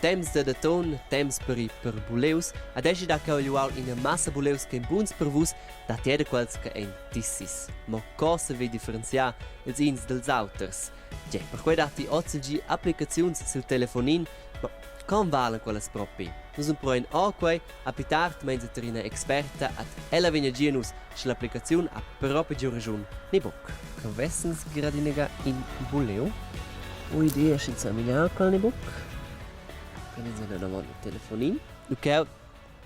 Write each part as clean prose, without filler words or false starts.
temps de ton, temps per buleus, adesso da che ho in massa buleus che buons per vus, da tiede quals che ein tissis. Ma cosa vi differenziare els ins dels auters? Già, per cui dati OCG applicazioni sul telefonin, ma come valen quelles proprie? Nus un proin quei a pitart menza terina experta at ella vegna gienus sull'applicazione a propria giorgiun ne book. Che vessens gradinega in buleu? O idea senza migliare quel ne book? Prendete una nuova telefonin. Lucheu,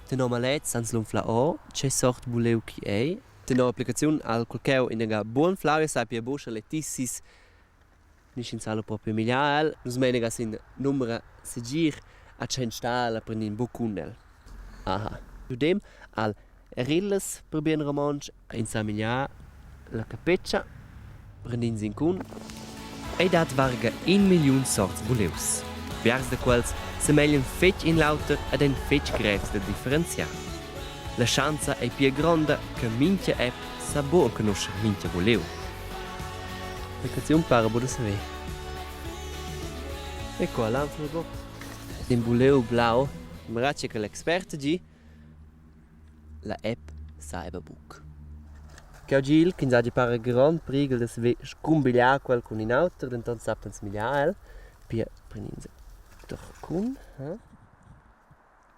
te normalet sans l'unfla o, c'è sort buleu chi è. Te no applicazione al qualcheu in una buon flare sapia boscia le tissis. Nicht in salo proprio migliare. Nus menega sin numera segir a centstala per in bucunel. Aha. Zudem al rilles per bien romansch in samiglia la capeccia per in sincun. E dat varga 1 million sorts buleus. Vers de quels semeglian fetg in lauter ed en fetg grevs de differenziar. La chanza è più grande che mincha app sa buon conoscer mincha buleu. L'applicazione para buon saver. E qua l'altro book. In buleu blau, marace che l'expert gi la app Cyberbook. Che oggi che già para grand prigel des ve scumbigliar quel con in auto, denton sappens migliael, pia preninze. Doch kun, ha?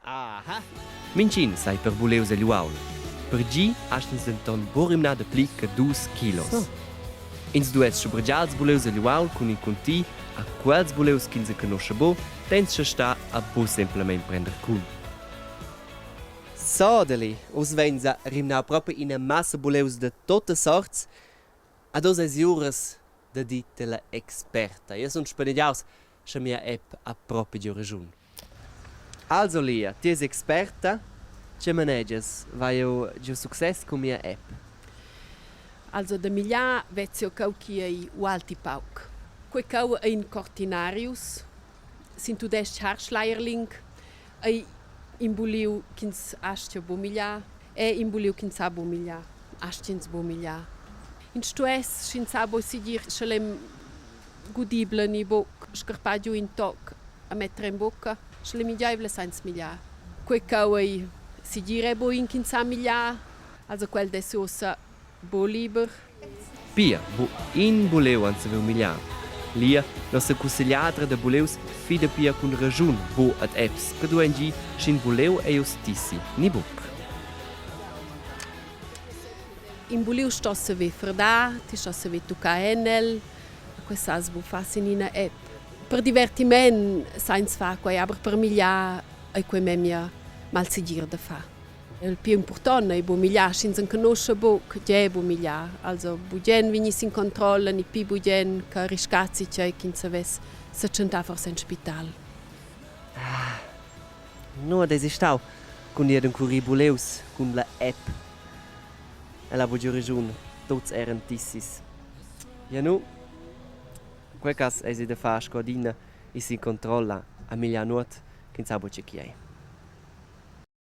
Aha. Mincin sai per buleus e luaul. Per gi astens denton borimna de plica 2 kilos. Oh. Ins duets schubergials buleus e luaul con in conti a quels buleus che se conosce bo, tens sta a bo semplament prender cun. Sodeli, us venza rimnau proprio in a massa buleus de tote sorts, a dos juras de dite la experta. Io sun spediaus scha mia app a proprio di ragion. Also Lia, ti es experta, che maneges, vai io giu success con mia app. Also da miglia vezio cau chi ei ualti pauk. Quei cau ein cortinarius, sind tu des Haarschleierling, ei imbuliu kins astia bomilja, imbuliu kins a bomilja, astiens bomilja. In stues shin sabo sidir schelem gudible ni bok, scarpaggio in toc a mettere in bocca, schelem idiaivle sans milja. Quei cau ei sidir bo in kins a milja, also quel des ossa bo liber. Pia, bo in buleu an se milja. Lia, nossa consigliadra de buleus fida pia con ragiun bo ad apps, che du engi shin buleu e justissi, ni buc. In buleu stosse ve frda, ti stosse ve tuca enel, quessas bu fasin in a app. Per divertiment sains fa quai, aber per milja ai quai memia mal sigir da fa. Il più importante è bo milja, shin sen conosce bo, che bo milja. Also bugen vinis in controlla, ni pi bugen che riscazzi c'è kin saves se centa forse in spital. No, des ist auch con ihr den Curibuleus, con la app. E la voglio ragione, tots eren tissis. Ja nu, quel cas è si da fa scodina e si controlla a milja nuot, kin sabo c'è chi è.